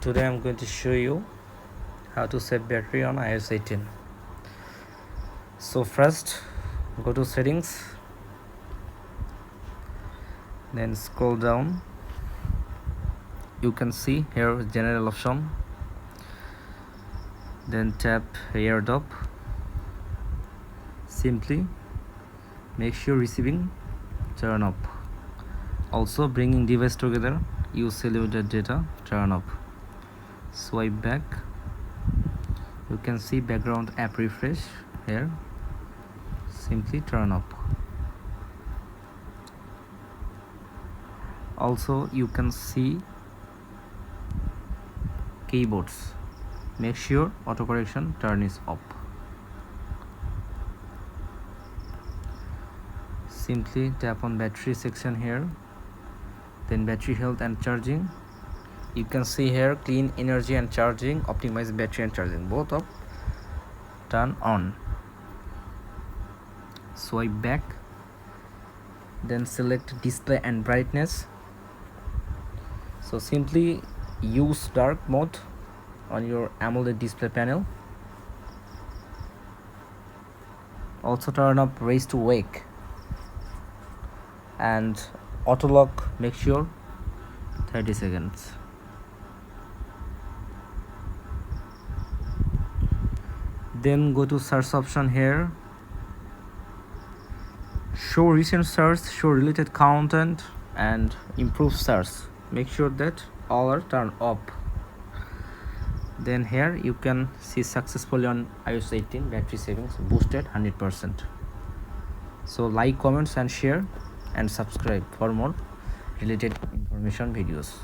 Today I'm going to show you how to save battery on iOS 18. So first go to settings, then scroll down. You can see here general option, then tap AirDrop. Simply make sure receiving turn off. Also bringing device together, use cellular data turn off. Swipe back, you can see background app refresh here, simply turn off. Also you can see keyboards, make sure autocorrection turn is off. Simply tap on battery section here, then battery health and charging. You can see here clean energy and charging, optimize battery and charging, both of turn on. Swipe back, then select display and brightness. So simply use dark mode on your AMOLED display panel. Also turn up raise to wake, and auto lock, make sure 30 seconds. Then go to search option here, show recent search, show related content, and improve search. Make sure that all are turned off. Then here you can see successfully on iOS 18 battery savings boosted 100%. So like, comments and share and subscribe for more related information videos.